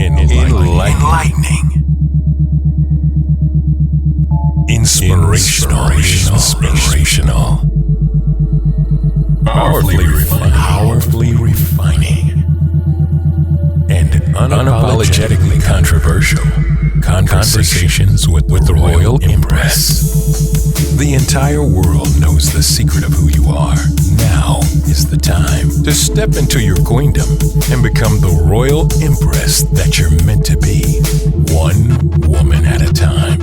Enlightening. Inspirational. Powerfully refining. And unapologetically controversial. Conversations with the Royal Empress. The entire world knows the secret of who you are. Now is the time to step into your queendom and become the Royal Empress that you're meant to be. One woman at a time.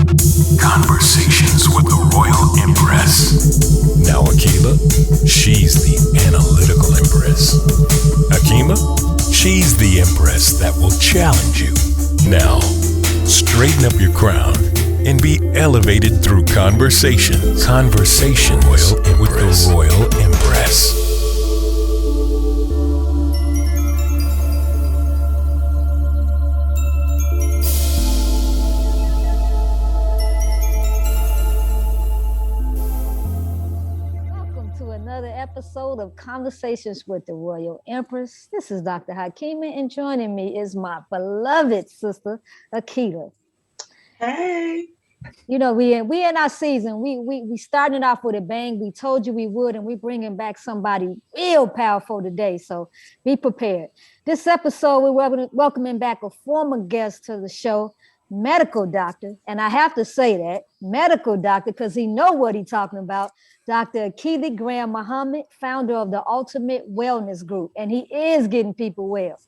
Conversations with the Royal Empress. Now Akila, she's the analytical Empress. Akima, she's the Empress that will challenge you. Now, straighten up your crown and be elevated through conversations. Conversations with the Royal Empress. Welcome to another episode of Conversations with the Royal Empress. This is Dr. Hakima, and joining me is my beloved sister, Akila. Hey. You know, we in our season. We started off with a bang. We told you we would, and we bringing back somebody real powerful today. So be prepared. This episode, we're welcoming back a former guest to the show, medical doctor, and I have to say that medical doctor because he know what he's talking about. Dr. Akili Graham Muhammad, founder of the Ultimate Wellness Group, and he is getting people well.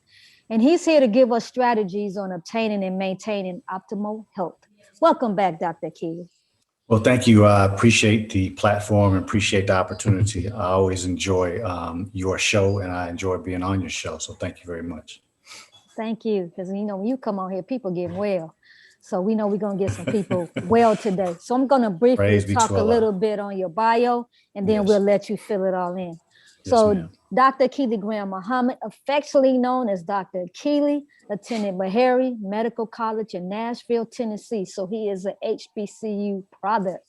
And he's here to give us strategies on obtaining and maintaining optimal health. Welcome back, Dr. Akili. Well, thank you. I appreciate the platform and appreciate the opportunity. I always enjoy your show and I enjoy being on your show. So thank you very much. Thank you. Because, you know, when you come on here, people get well. So we know we're going to get some people well today. So I'm going to briefly talk a little bit on your bio, and then we'll let you fill it all in. So Dr. Akili Graham Muhammad, affectionately known as Dr. Akili, attended Meharry Medical College in Nashville, Tennessee. So he is an HBCU product.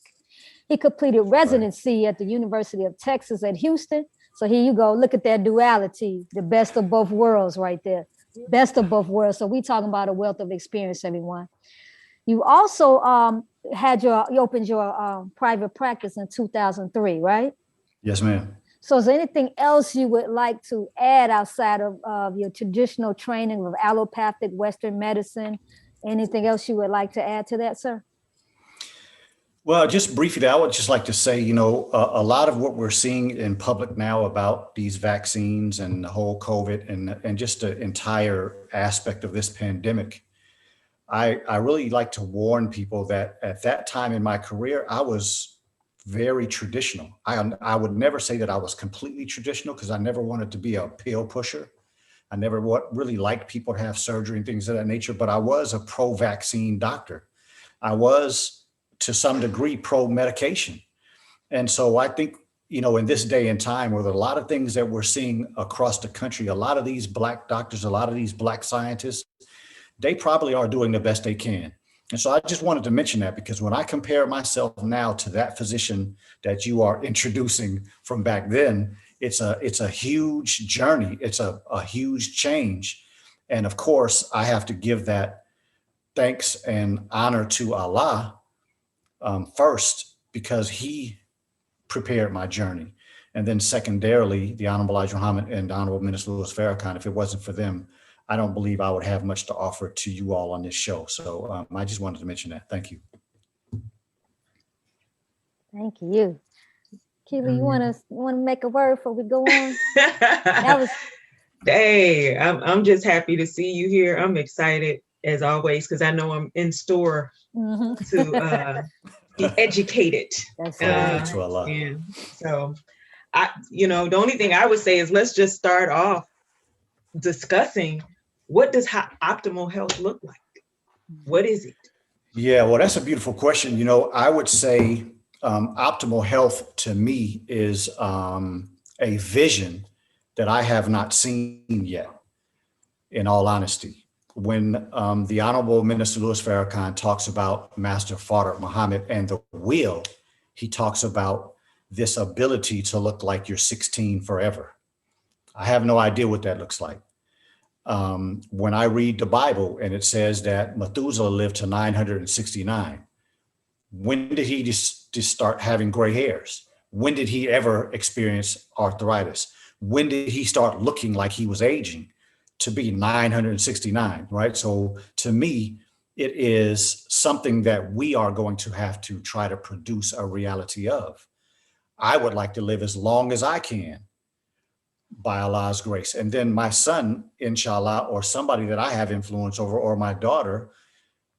He completed residency at the University of Texas at Houston. So here you go. Look at that duality, the best of both worlds right there. Best of both worlds. So we talking about a wealth of experience, everyone. You also you opened your private practice in 2003, right? Yes, ma'am. So is there anything else you would like to add outside of your traditional training of allopathic Western medicine? Anything else you would like to add to that, sir? Well, just briefly, I would just like to say, you know, a lot of what we're seeing in public now about these vaccines and the whole COVID and just the entire aspect of this pandemic, I really like to warn people that at that time in my career, I was very traditional. I would never say that I was completely traditional because I never wanted to be a pill pusher. I never really liked people to have surgery and things of that nature, but I was a pro-vaccine doctor. I was, to some degree, pro-medication. And so I think, you know, in this day and time where there are a lot of things that we're seeing across the country, a lot of these Black doctors, a lot of these Black scientists, they probably are doing the best they can. And so I just wanted to mention that because when I compare myself now to that physician that you are introducing from back then, it's a huge journey. It's a huge change. And of course, I have to give that thanks and honor to Allah first, because he prepared my journey. And then secondarily, the Honorable Elijah Muhammad and the Honorable Minister Louis Farrakhan. If it wasn't for them, I don't believe I would have much to offer to you all on this show. So I just wanted to mention that. Thank you. Thank you. Keely, you want to make a word before we go on? Hey, I'm just happy to see you here. I'm excited as always because I know I'm in store to be educated. That's to Allah. And so, the only thing I would say is let's just start off discussing what does optimal health look like? What is it? Yeah, well, that's a beautiful question. You know, I would say optimal health to me is a vision that I have not seen yet, in all honesty. When the Honorable Minister Louis Farrakhan talks about Master Fard Muhammad and the will, he talks about this ability to look like you're 16 forever. I have no idea what that looks like. When I read the Bible and it says that Methuselah lived to 969, when did he just start having gray hairs? When did he ever experience arthritis? When did he start looking like he was aging to be 969, right? So to me, it is something that we are going to have to try to produce a reality of. I would like to live as long as I can by Allah's grace. And then my son, inshallah, or somebody that I have influence over, or my daughter,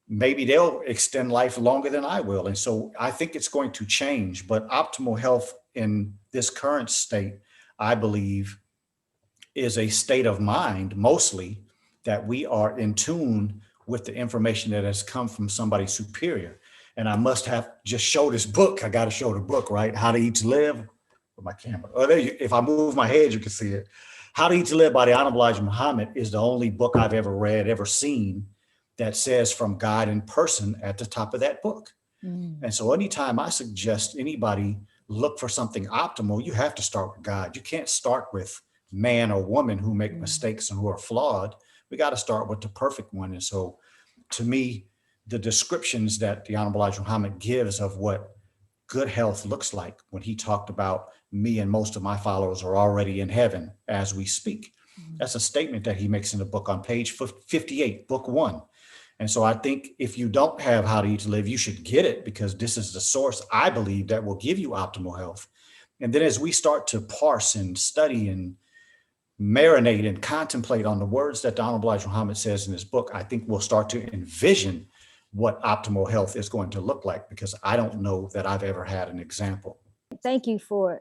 maybe they'll extend life longer than I will. And so I think it's going to change, but optimal health in this current state, I believe, is a state of mind mostly that we are in tune with the information that has come from somebody superior. And I must have just show this book. I got to show the book, right? How to Eat to Live with my camera. Oh, there you, if I move my head, you can see it. How to Eat to Live by the Honorable Elijah Muhammad is the only book I've ever read, ever seen that says from God in person at the top of that book. And so anytime I suggest anybody look for something optimal, you have to start with God. You can't start with man or woman who make mistakes and who are flawed. We got to start with the perfect one. And so to me, the descriptions that the Honorable Elijah Muhammad gives of what good health looks like when he talked about me and most of my followers are already in heaven as we speak. That's a statement that he makes in the book on page 58, book 1. And so I think if you don't have How to Eat to Live, you should get it, because this is the source, I believe, that will give you optimal health. And then as we start to parse and study and marinate and contemplate on the words that the Honorable Elijah Muhammad says in his book, I think we'll start to envision what optimal health is going to look like, because I don't know that I've ever had an example. Thank you for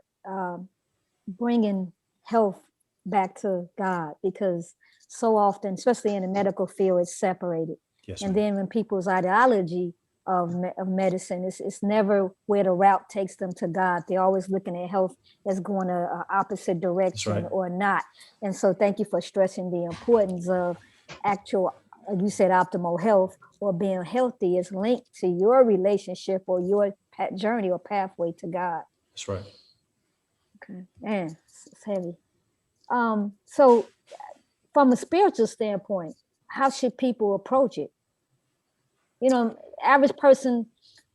bringing health back to God, because so often, especially in the medical field, it's separated. Yes, and ma'am. then when people's ideology of medicine, it's never where the route takes them to God. They're always looking at health as going a opposite direction, right. or not. And so thank you for stressing the importance of actual, you said, optimal health, or being healthy is linked to your relationship or your journey or pathway to God. That's right. Okay, man, it's heavy. So from a spiritual standpoint, how should people approach it? You know, average person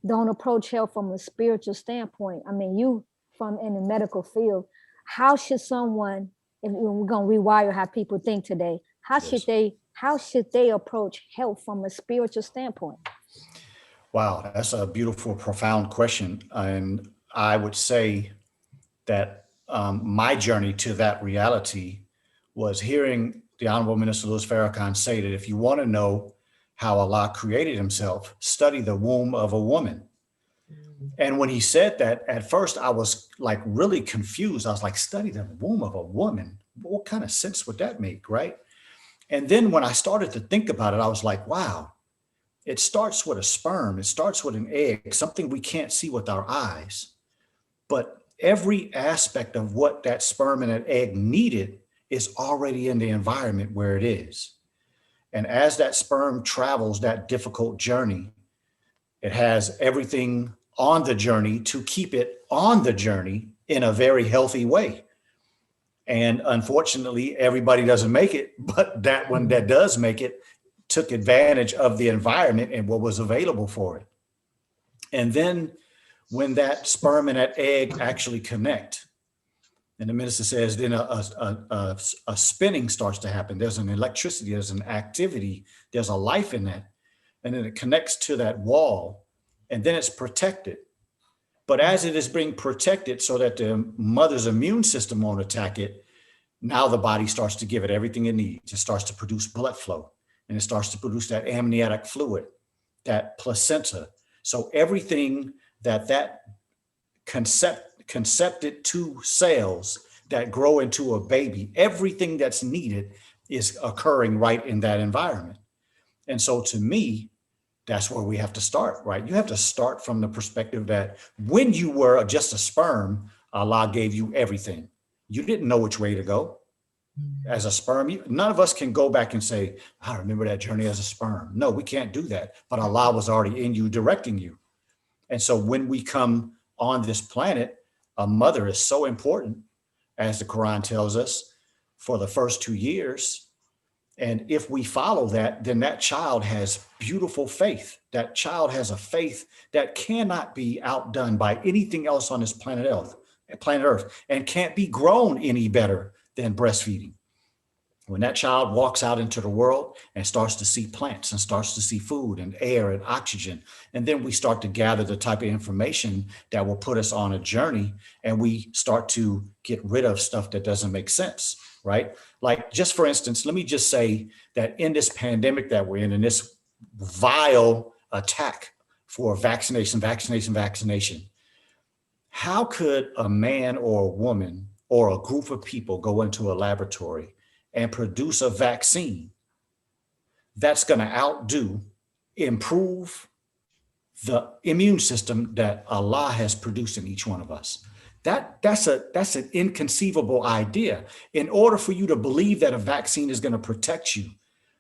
don't approach health from a spiritual standpoint. I mean, you from in the medical field, how should someone, if we're going to rewire how people think today, how should they approach health from a spiritual standpoint? Wow, that's a beautiful, profound question. And I would say that my journey to that reality was hearing the Honorable Minister Louis Farrakhan say that if you want to know how Allah created himself, study the womb of a woman. And when he said that, at first I was like really confused. I was like, study the womb of a woman? What kind of sense would that make, right? And then when I started to think about it, I was like, wow, it starts with a sperm. It starts with an egg, something we can't see with our eyes. But every aspect of what that sperm and that egg needed is already in the environment where it is. And as that sperm travels that difficult journey, it has everything on the journey to keep it on the journey in a very healthy way. And unfortunately, everybody doesn't make it, but that one that does make it took advantage of the environment and what was available for it. And then when that sperm and that egg actually connect, and the minister says, then a spinning starts to happen. There's an electricity, there's an activity, there's a life in that. And then it connects to that wall, and then it's protected. But as it is being protected so that the mother's immune system won't attack it, now the body starts to give it everything it needs. It starts to produce blood flow, and it starts to produce that amniotic fluid, that placenta. So everything that concepted two cells that grow into a baby, everything that's needed is occurring right in that environment. And so to me, that's where we have to start, right? You have to start from the perspective that when you were just a sperm, Allah gave you everything. You didn't know which way to go. As a sperm, none of us can go back and say, I remember that journey as a sperm. No, we can't do that. But Allah was already in you, directing you. And so when we come on this planet, a mother is so important, as the Quran tells us, for the first 2 years. And if we follow that, then that child has beautiful faith. That child has a faith that cannot be outdone by anything else on this planet Earth, and can't be grown any better than breastfeeding. When that child walks out into the world and starts to see plants and starts to see food and air and oxygen, and then we start to gather the type of information that will put us on a journey, and we start to get rid of stuff that doesn't make sense, right? Like, just for instance, let me just say that in this pandemic that we're in this vile attack for vaccination, how could a man or a woman or a group of people go into a laboratory and produce a vaccine that's going to improve the immune system that Allah has produced in each one of us? That's an inconceivable idea. In order for you to believe that a vaccine is going to protect you,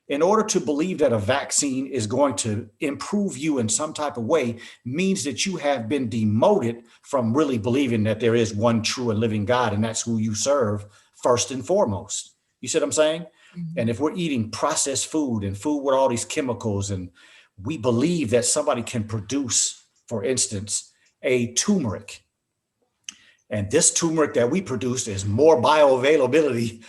in order to believe that a vaccine is going to improve you in some type of way, means that you have been demoted from really believing that there is one true and living God, and that's who you serve first and foremost. You see what I'm saying? Mm-hmm. And if we're eating processed food and food with all these chemicals, and we believe that somebody can produce, for instance, a turmeric, and this turmeric that we produce is more bioavailable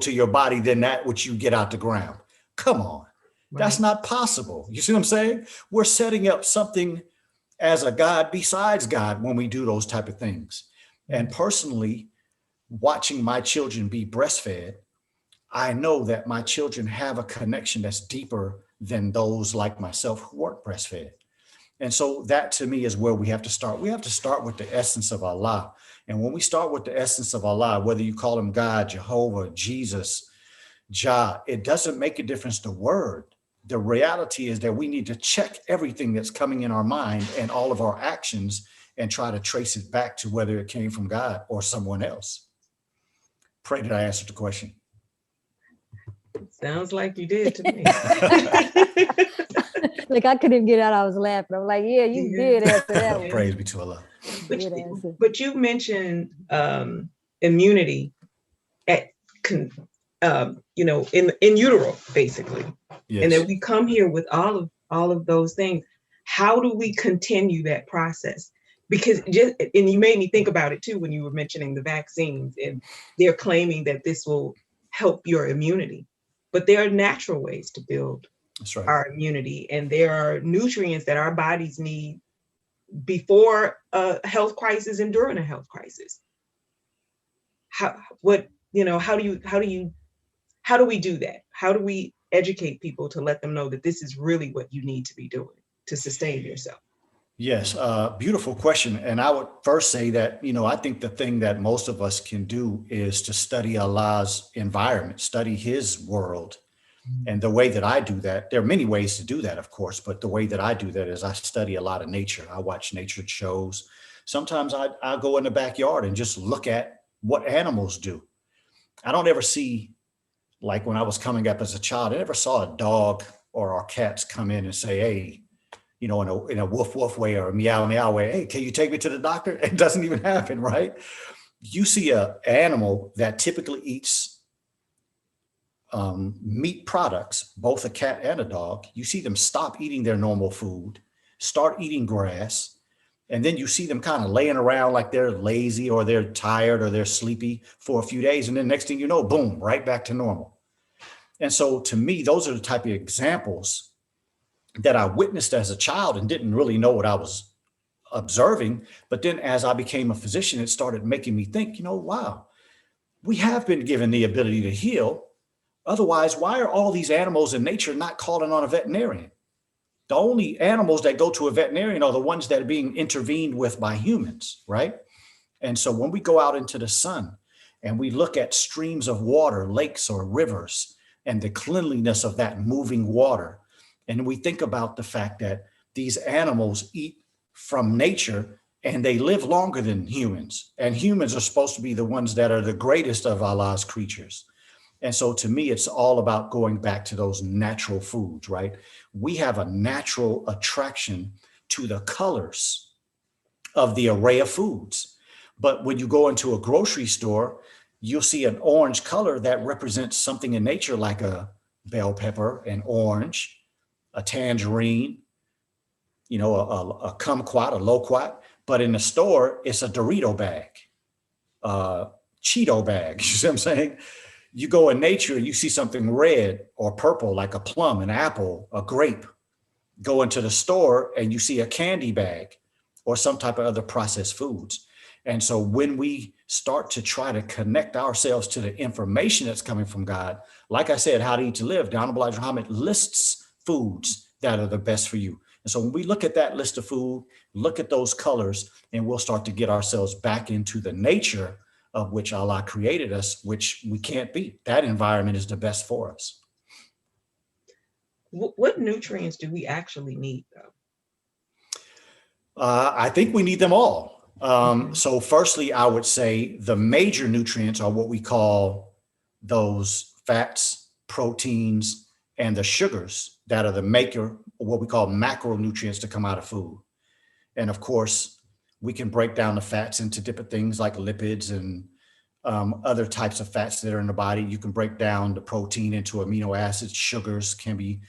to your body than that which you get out the ground. Come on. Right. That's not possible. You see what I'm saying? We're setting up something as a God besides God when we do those type of things. And personally, watching my children be breastfed, I know that my children have a connection that's deeper than those like myself who weren't breastfed. And so that, to me, is where we have to start. We have to start with the essence of Allah. And when we start with the essence of Allah, whether you call him God, Jehovah, Jesus, Jah, it doesn't make a difference, the word. The reality is that we need to check everything that's coming in our mind and all of our actions and try to trace it back to whether it came from God or someone else. Pray that I answered the question. Sounds like you did to me. Like, I couldn't even get out. I was laughing. I'm like, yeah, you did answer that one. Praise be to Allah. But you mentioned immunity at in utero, basically. Yes. And then we come here with all of those things. How do we continue that process? Because and you made me think about it too when you were mentioning the vaccines, and they're claiming that this will help your immunity. But there are natural ways to build our immunity, and there are nutrients that our bodies need before a health crisis and during a health crisis. How do we do that? How do we educate people to let them know that this is really what you need to be doing to sustain yourself? Yes, beautiful question. And I would first say that, I think the thing that most of us can do is to study Allah's environment, study his world. And the way that I do that, there are many ways to do that, of course, but the way that I do that is I study a lot of nature. I watch nature shows. Sometimes I go in the backyard and just look at what animals do. I don't ever see, like when I was coming up as a child, I never saw a dog or our cats come in and say, hey, in a woof woof way or a meow meow way, hey, can you take me to the doctor? It doesn't even happen, right? You see an animal that typically eats meat products, both a cat and a dog. You see them stop eating their normal food, start eating grass, and then you see them kind of laying around like they're lazy or they're tired or they're sleepy for a few days, and then next thing you know, boom, right back to normal. And so to me, those are the type of examples that I witnessed as a child and didn't really know what I was observing. But then as I became a physician, it started making me think, wow, we have been given the ability to heal. Otherwise, why are all these animals in nature not calling on a veterinarian? The only animals that go to a veterinarian are the ones that are being intervened with by humans, right? And so when we go out into the sun and we look at streams of water, lakes or rivers, and the cleanliness of that moving water, and we think about the fact that these animals eat from nature and they live longer than humans, and humans are supposed to be the ones that are the greatest of Allah's creatures. And so to me, it's all about going back to those natural foods, right? We have a natural attraction to the colors of the array of foods. But when you go into a grocery store, you'll see an orange color that represents something in nature, like a bell pepper, an orange, a tangerine, you know, a kumquat, a loquat. But in the store, it's a Dorito bag, Cheeto bag. You see what I'm saying? You go in nature, you see something red or purple, like a plum, an apple, a grape. Go into the store and you see a candy bag or some type of other processed foods. And so when we start to try to connect ourselves to the information that's coming from God, like I said, How to Eat to Live, the Honorable Elijah Muhammad lists foods that are the best for you. And so when we look at that list of food, look at those colors, and we'll start to get ourselves back into the nature of which Allah created us, which we can't beat. That environment is the best for us. What nutrients do we actually need, though? I think we need them all. So firstly, I would say the major nutrients are what we call those fats, proteins, and the sugars that are the maker, what we call macronutrients to come out of food. And of course, we can break down the fats into different things like lipids and other types of fats that are in the body. You can break down the protein into amino acids. Sugars can be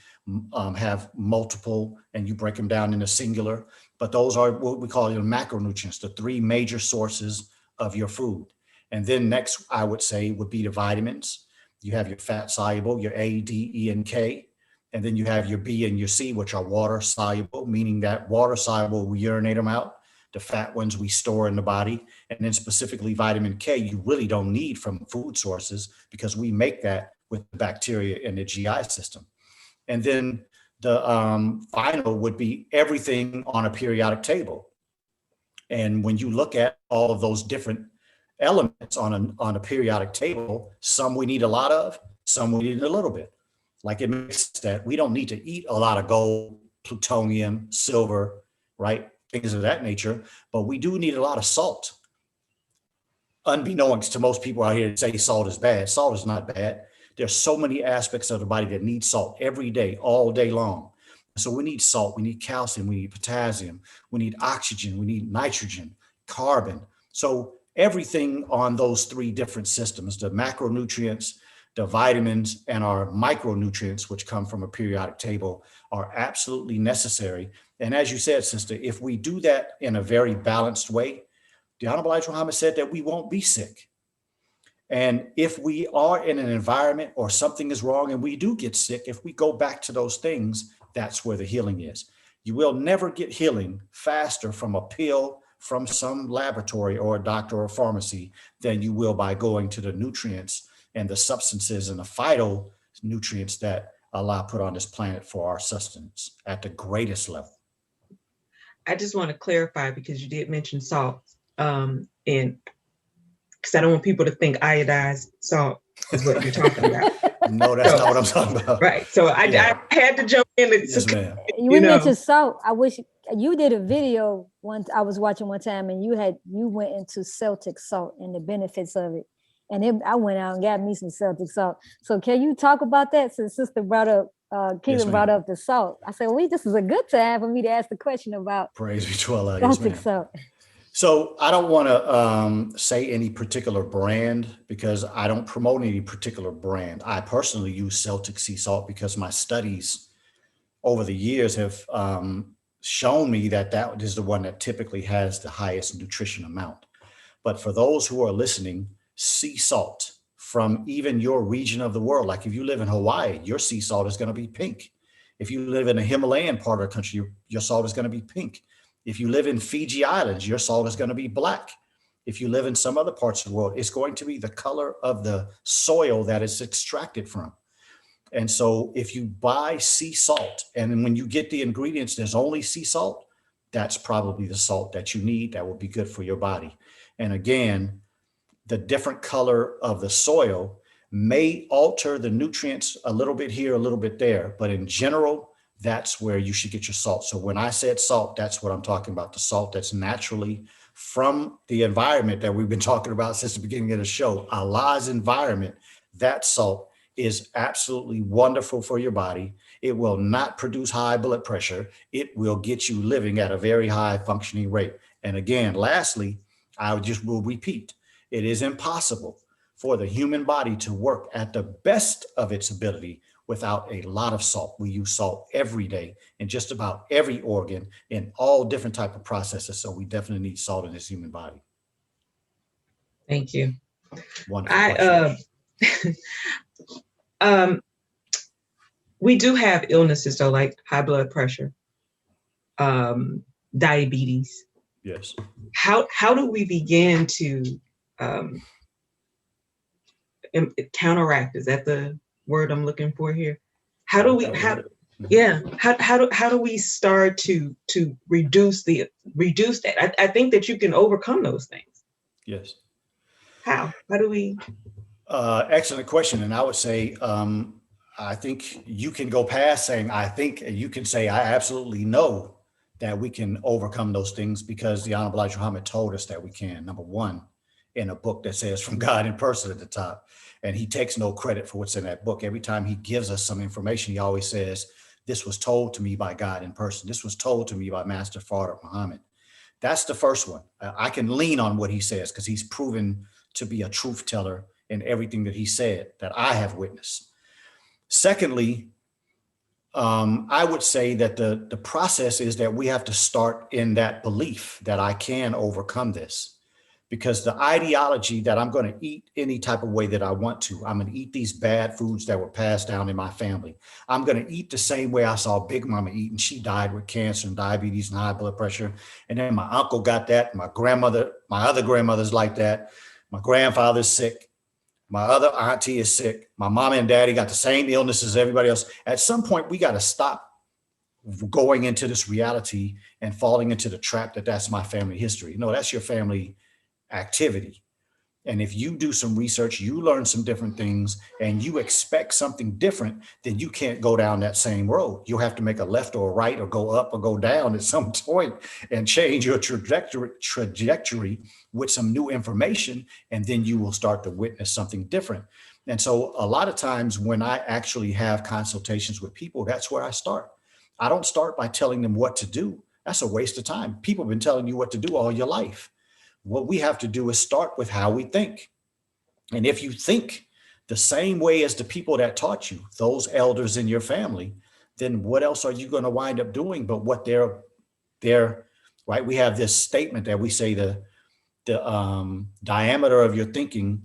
have multiple, and you break them down into singular. But those are what we call your macronutrients, the three major sources of your food. And then next, I would say, would be the vitamins. You have your fat soluble, your A, D, E, and K. And then you have your B and your C, which are water soluble, meaning that water soluble, we urinate them out. The fat ones we store in the body. And then specifically vitamin K, you really don't need from food sources because we make that with the bacteria in the GI system. And then the final would be everything on a periodic table. And when you look at all of those different elements on a periodic table, some we need a lot of, some we need a little bit. Like it makes that we don't need to eat a lot of gold, plutonium, silver, right? Things of that nature, but we do need a lot of salt. Unbeknownst to most people out here that say salt is bad, salt is not bad. There's so many aspects of the body that need salt every day, all day long. So we need salt, we need calcium, we need potassium, we need oxygen, we need nitrogen, carbon. So everything on those three different systems, the macronutrients, the vitamins, and our micronutrients, which come from a periodic table, are absolutely necessary. And as you said, sister, if we do that in a very balanced way, the Honorable Elijah Muhammad said that we won't be sick. And if we are in an environment or something is wrong and we do get sick, if we go back to those things, that's where the healing is. You will never get healing faster from a pill from some laboratory or a doctor or pharmacy than you will by going to the nutrients and the substances and the phytonutrients that Allah put on this planet for our sustenance at the greatest level. I just want to clarify because you did mention salt, and because I don't want people to think iodized salt is what you're talking about. No, that's not what I'm talking about. Right. So I had to jump in. Yes, ma'am. You mentioned salt. I wish you did a video once I was watching one time, and you went into Celtic salt and the benefits of it. And I went out and got me some Celtic salt. So can you talk about that? Since sister brought up, Keelan brought up the salt. I said, well, this is a good time for me to ask the question about Praise be to Allah. Celtic salt. So I don't want to say any particular brand because I don't promote any particular brand. I personally use Celtic sea salt because my studies over the years have shown me that that is the one that typically has the highest nutrition amount. But for those who are listening, sea salt from even your region of the world, like if you live in Hawaii, your sea salt is going to be pink. If you live in a Himalayan part of the country, your salt is going to be pink. If you live in Fiji Islands, your salt is going to be black. If you live in some other parts of the world, it's going to be the color of the soil that it's extracted from. And so if you buy sea salt, and then when you get the ingredients, there's only sea salt, that's probably the salt that you need that will be good for your body. And again, the different color of the soil may alter the nutrients a little bit here, a little bit there, but in general, that's where you should get your salt. So when I said salt, that's what I'm talking about, the salt that's naturally from the environment that we've been talking about since the beginning of the show, Allah's environment. That salt is absolutely wonderful for your body. It will not produce high blood pressure. It will get you living at a very high functioning rate. And again, lastly, I will repeat, it is impossible for the human body to work at the best of its ability without a lot of salt. We use salt every day in just about every organ in all different type of processes. So we definitely need salt in this human body. Thank you. Wonderful question. We do have illnesses though, like high blood pressure, diabetes. Yes. How do we begin to counteract? Is that the word I'm looking for here? How do we start to reduce that? I think that you can overcome those things. Yes. How do we? Excellent question. And I would say, I think you can go past saying, I think, and you can say, I absolutely know that we can overcome those things because the Honorable Elijah Muhammad told us that we can. Number one, in a book that says from God in person at the top. And he takes no credit for what's in that book. Every time he gives us some information, he always says, this was told to me by God in person. This was told to me by Master Farad Muhammad. That's the first one. I can lean on what he says because he's proven to be a truth teller in everything that he said that I have witnessed. Secondly, I would say that the process is that we have to start in that belief that I can overcome this. Because the ideology that I'm going to eat any type of way that I want to, I'm going to eat these bad foods that were passed down in my family. I'm going to eat the same way I saw Big Mama eat, and she died with cancer and diabetes and high blood pressure. And then my uncle got that. My grandmother, my other grandmother's like that. My grandfather's sick. My other auntie is sick. My mom and daddy got the same illness as everybody else. At some point, we got to stop going into this reality and falling into the trap that that's my family history. No, that's your family activity. And if you do some research, you learn some different things and you expect something different, then you can't go down that same road. You'll have to make a left or a right or go up or go down at some point and change your trajectory with some new information. And then you will start to witness something different. And so a lot of times when I actually have consultations with people, that's where I start. I don't start by telling them what to do. That's a waste of time. People have been telling you what to do all your life. What we have to do is start with how we think. And if you think the same way as the people that taught you, those elders in your family, then what else are you going to wind up doing but what they're right? We have this statement that we say the diameter of your thinking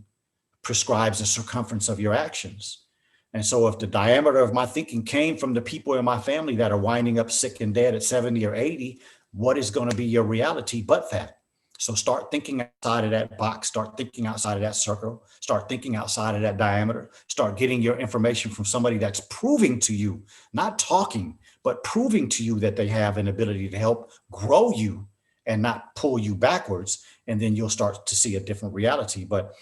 prescribes the circumference of your actions. And so if the diameter of my thinking came from the people in my family that are winding up sick and dead at 70 or 80, what is going to be your reality but that? So start thinking outside of that box, start thinking outside of that circle, start thinking outside of that diameter, start getting your information from somebody that's proving to you, not talking, but proving to you that they have an ability to help grow you and not pull you backwards. And then you'll start to see a different reality. But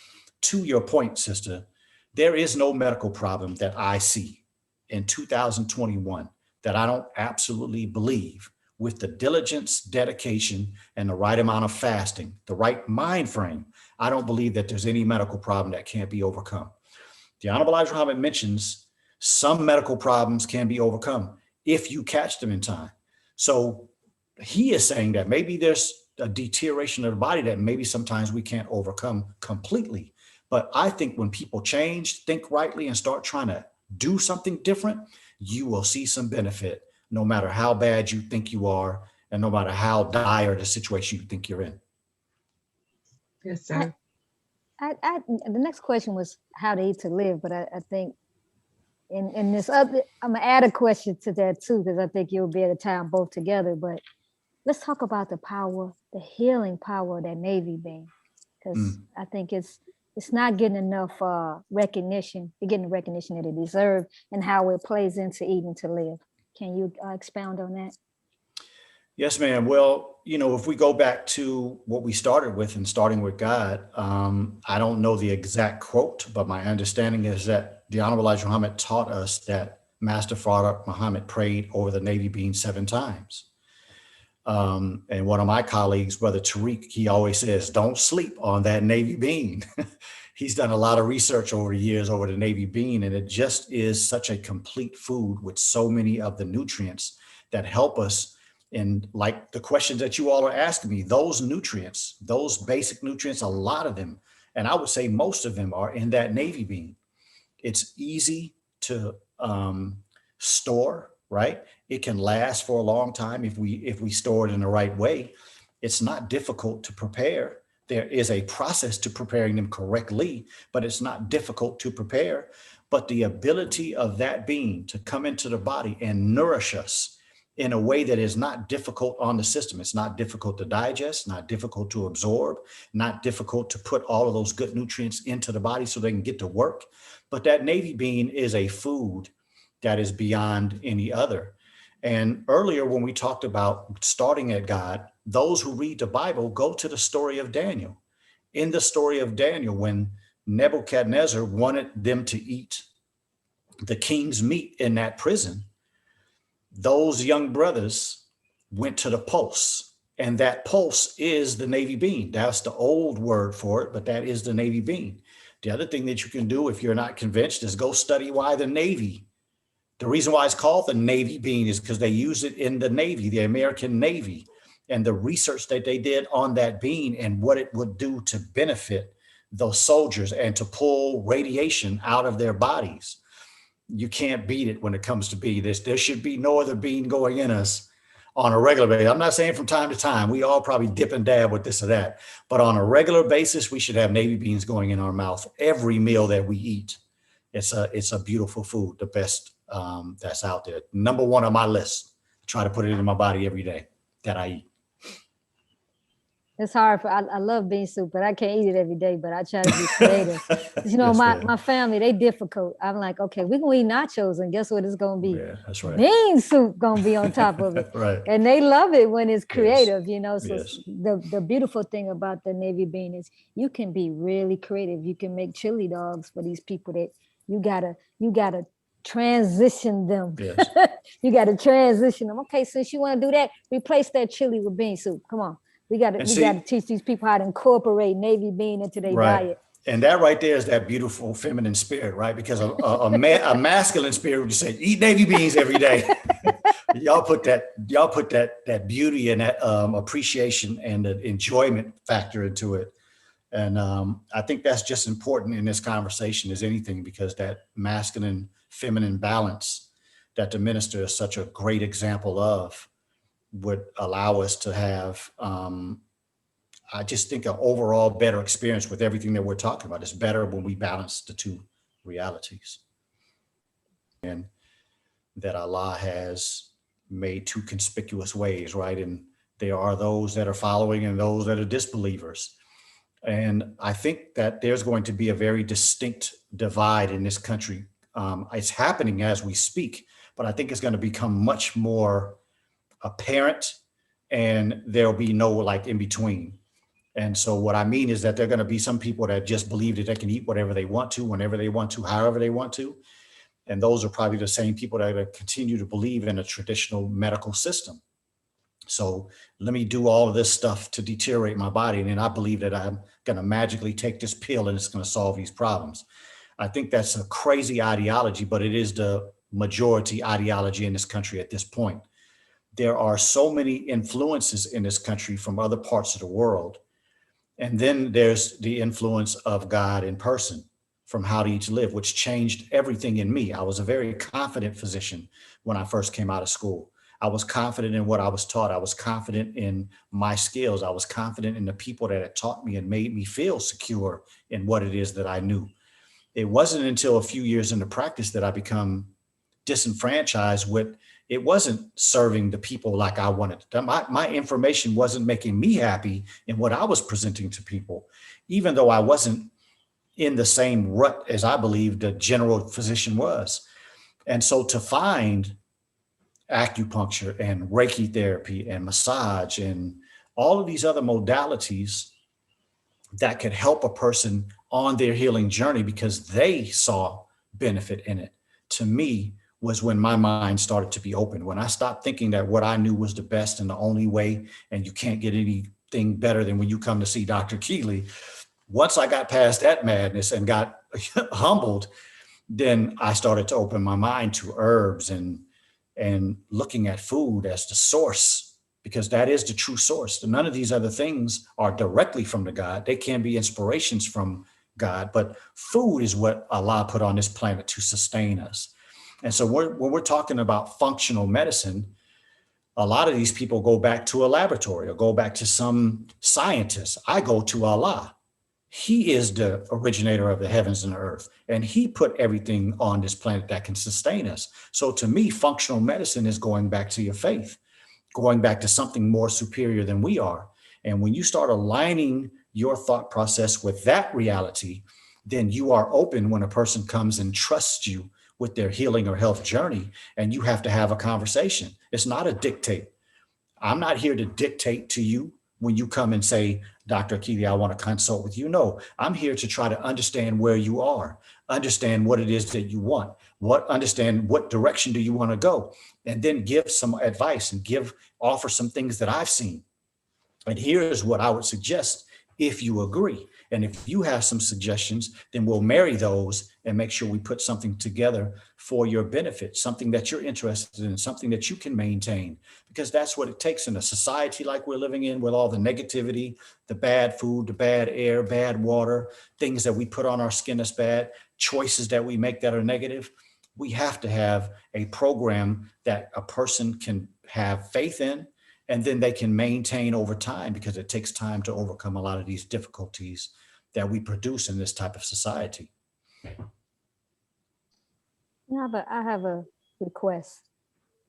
to your point, sister, there is no medical problem that I see in 2021 that I don't absolutely believe with the diligence, dedication, and the right amount of fasting, the right mind frame, I don't believe that there's any medical problem that can't be overcome. The Honorable Elijah Muhammad mentions some medical problems can be overcome if you catch them in time. So he is saying that maybe there's a deterioration of the body that maybe sometimes we can't overcome completely. But I think when people change, think rightly, and start trying to do something different, you will see some benefit, no matter how bad you think you are, and no matter how dire the situation you think you're in. Yes, sir. The next question was how to eat to live, but I think in this other, I'm gonna add a question to that too, because I think you'll be able to tie them both together. But let's talk about the power, the healing power of that Navy bean, because I think it's not getting enough recognition. It's getting the recognition that it deserves, and how it plays into eating to live. Can you expound on that? Yes, ma'am. Well, if we go back to what we started with and starting with God, I don't know the exact quote, but my understanding is that the Honorable Elijah Muhammad taught us that Master Farad Muhammad prayed over the Navy bean 7 times. And one of my colleagues, Brother Tariq, he always says, don't sleep on that Navy bean. He's done a lot of research over the years over the Navy bean, and it just is such a complete food with so many of the nutrients that help us. And like the questions that you all are asking me, those nutrients, those basic nutrients, a lot of them And I would say most of them are in that navy bean. It's easy to store, right? It can last for a long time if we store it in the right way. It's not difficult to prepare. There is a process to preparing them correctly, but it's not difficult to prepare. But the ability of that bean to come into the body and nourish us in a way that is not difficult on the system. It's not difficult to digest, not difficult to absorb, not difficult to put all of those good nutrients into the body so they can get to work. But that navy bean is a food that is beyond any other. And earlier, when we talked about starting at God, those who read the Bible go to the story of Daniel. In the story of Daniel, when Nebuchadnezzar wanted them to eat the king's meat in that prison, those young brothers went to the pulse, and that pulse is the navy bean. That's the old word for it, but that is the navy bean. The other thing that you can do if you're not convinced is go study why the Navy. The reason why it's called the navy bean is because they use it in the Navy, the American Navy, and the research that they did on that bean and what it would do to benefit those soldiers and to pull radiation out of their bodies. You can't beat it when it comes to bean. There should be no other bean going in us on a regular basis. I'm not saying from time to time, we all probably dip and dab with this or that, but on a regular basis, we should have navy beans going in our mouth every meal that we eat. It's a beautiful food, the best that's out there. Number one on my list. Try to put it in my body every day that I eat. It's hard I love bean soup, but I can't eat it every day, but I try to be creative. You know, my family, they difficult. I'm like, okay, we're going to eat nachos, and guess what it's going to be? Yeah, that's right. Bean soup going to be on top of it. Right. And they love it when it's creative, you know. So Yes. the beautiful thing about the navy bean is you can be really creative. You can make chili dogs for these people that you gotta transition them. Yes. You got to transition them. Okay, since you want to do that, replace that chili with bean soup. Come on. We got to teach these people how to incorporate navy bean into their diet. And that right there is that beautiful feminine spirit, right? Because a masculine spirit would just say, eat navy beans every day. y'all put that beauty and that appreciation and the enjoyment factor into it. And I think that's just important in this conversation as anything, because that masculine feminine balance that the minister is such a great example of would allow us to have, I just think, an overall better experience with everything that we're talking about. It's better when we balance the two realities. And that Allah has made two conspicuous ways, right? And there are those that are following and those that are disbelievers. And I think that there's going to be a very distinct divide in this country. It's happening as we speak, but I think it's going to become much more apparent, and there'll be no like in between. And so what I mean is that there are going to be some people that just believe that they can eat whatever they want to, whenever they want to, however they want to. And those are probably the same people that are going to continue to believe in a traditional medical system. So let me do all of this stuff to deteriorate my body, and then I believe that I'm going to magically take this pill and it's going to solve these problems. I think that's a crazy ideology, but it is the majority ideology in this country at this point. There are so many influences in this country from other parts of the world. And then there's the influence of God in person from How to Eat to Live, which changed everything in me. I was a very confident physician when I first came out of school. I was confident in what I was taught. I was confident in my skills. I was confident in the people that had taught me and made me feel secure in what it is that I knew. It wasn't until a few years into practice that I become disenfranchised with, it wasn't serving the people like I wanted. My information wasn't making me happy in what I was presenting to people, even though I wasn't in the same rut as I believed the general physician was. And so to find acupuncture and Reiki therapy and massage and all of these other modalities that could help a person on their healing journey because they saw benefit in it, to me, was when my mind started to be open. When I stopped thinking that what I knew was the best and the only way, and you can't get anything better than when you come to see Dr. Keeley. Once I got past that madness and got humbled, then I started to open my mind to herbs and looking at food as the source because that is the true source. None of these other things are directly from the God. They can be inspirations from God, but food is what Allah put on this planet to sustain us. And so when we're talking about functional medicine, a lot of these people go back to a laboratory or go back to some scientist. I go to Allah. He is the originator of the heavens and the earth, and he put everything on this planet that can sustain us. So to me, functional medicine is going back to your faith, going back to something more superior than we are. And when you start aligning your thought process with that reality, then you are open when a person comes and trusts you with their healing or health journey, and you have to have a conversation. It's not a dictate. I'm not here to dictate to you when you come and say, Dr. Akili, I want to consult with you. No, I'm here to try to understand where you are, understand what it is that you want, understand what direction do you want to go, and then give some advice and offer some things that I've seen. And here's what I would suggest if you agree. And if you have some suggestions, then we'll marry those and make sure we put something together for your benefit, something that you're interested in, something that you can maintain, because that's what it takes in a society like we're living in, with all the negativity, the bad food, the bad air, bad water, things that we put on our skin that's bad, choices that we make that are negative. We have to have a program that a person can have faith in, and then they can maintain over time, because it takes time to overcome a lot of these difficulties that we produce in this type of society. Yeah, but I have a request,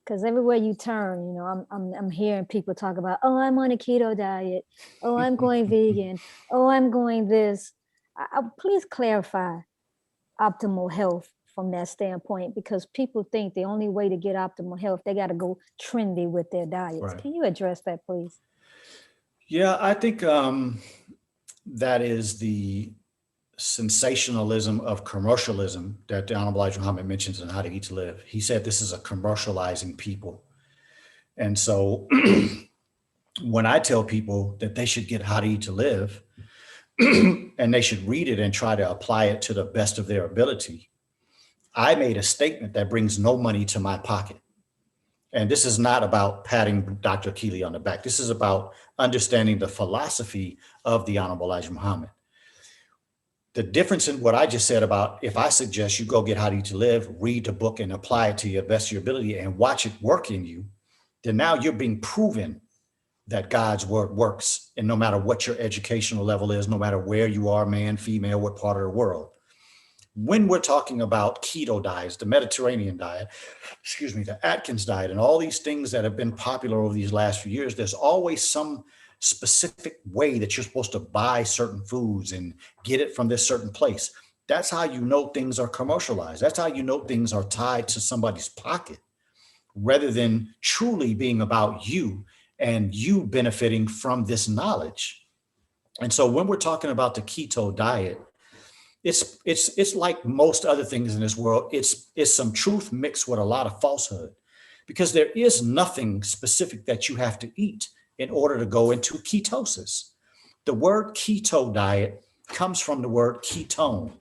because everywhere you turn, you know, I'm hearing people talk about, oh, I'm on a keto diet, oh, I'm going vegan, oh, I'm going this. Please clarify optimal health from that standpoint, because people think the only way to get optimal health, they got to go trendy with their diets. Right. Can you address that, please? Yeah, I think that is the sensationalism of commercialism that the Honorable Elijah Muhammad mentions in How to Eat to Live. He said this is a commercializing people. And so when I tell people that they should get How to Eat to Live and they should read it and try to apply it to the best of their ability, I made a statement that brings no money to my pocket. And this is not about patting Dr. Akili on the back. This is about understanding the philosophy of the Honorable Elijah Muhammad. The difference in what I just said about, if I suggest you go get How to Eat to Live, read the book and apply it to your best of your ability and watch it work in you, then now you're being proven that God's word works. And no matter what your educational level is, no matter where you are, man, female, what part of the world. When we're talking about keto diets, the Mediterranean diet, the Atkins diet, and all these things that have been popular over these last few years, there's always some specific way that you're supposed to buy certain foods and get it from this certain place. That's how you know things are commercialized. That's how you know things are tied to somebody's pocket, rather than truly being about you and you benefiting from this knowledge. And so when we're talking about the keto diet, it's like most other things in this world. It's some truth mixed with a lot of falsehood, because there is nothing specific that you have to eat in order to go into ketosis. The word keto diet comes from the word ketone.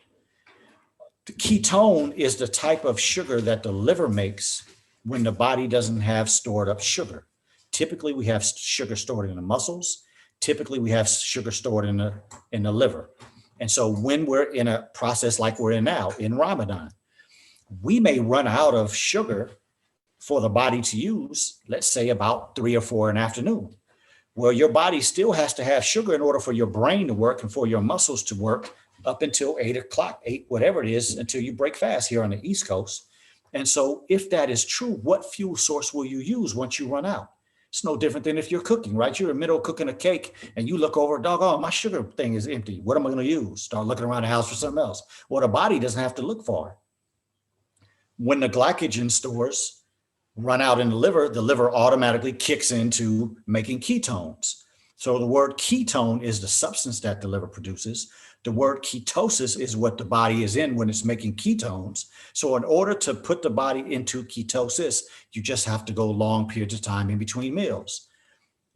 The ketone is the type of sugar that the liver makes when the body doesn't have stored up sugar. Typically, we have sugar stored in the muscles. Typically, we have sugar stored in the liver. And so when we're in a process like we're in now, in Ramadan, we may run out of sugar for the body to use, let's say about 3 or 4 in the afternoon. Well, your body still has to have sugar in order for your brain to work and for your muscles to work up until 8 o'clock, 8, whatever it is, until you break fast here on the East Coast. And so if that is true, what fuel source will you use once you run out? It's no different than if you're cooking, right? You're in the middle of cooking a cake and you look over, doggone, my sugar thing is empty. What am I going to use? Start looking around the house for something else. Well, the body doesn't have to look for it. When the glycogen stores run out in the liver automatically kicks into making ketones. So the word ketone is the substance that the liver produces. The word ketosis is what the body is in when it's making ketones. So in order to put the body into ketosis, you just have to go long periods of time in between meals.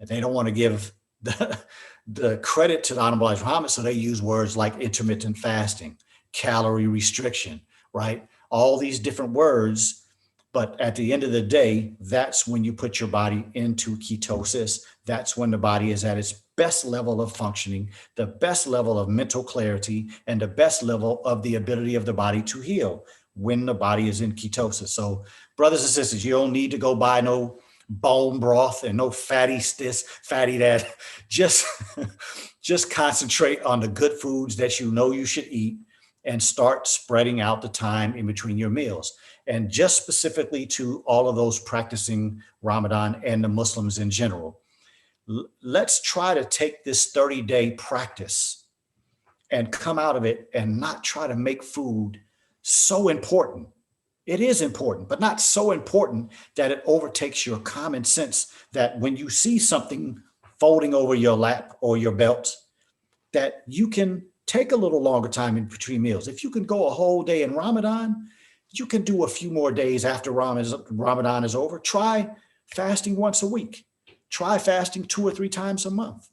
And they don't want to give the credit to the Honorable Elijah Muhammad, so they use words like intermittent fasting, calorie restriction, right? All these different words But at the end of the day, that's when you put your body into ketosis. That's when the body is at its best level of functioning, the best level of mental clarity, and the best level of the ability of the body to heal when the body is in ketosis. So brothers and sisters, you don't need to go buy no bone broth and no fatty this, fatty that. Just, just concentrate on the good foods that you know you should eat and start spreading out the time in between your meals. And just specifically to all of those practicing Ramadan and the Muslims in general, let's try to take this 30-day practice and come out of it and not try to make food so important. It is important, but not so important that it overtakes your common sense, that when you see something folding over your lap or your belt, that you can take a little longer time in between meals. If you can go a whole day in Ramadan, you can do a few more days after Ramadan is over. Try fasting once a week. Try fasting 2 or 3 times a month,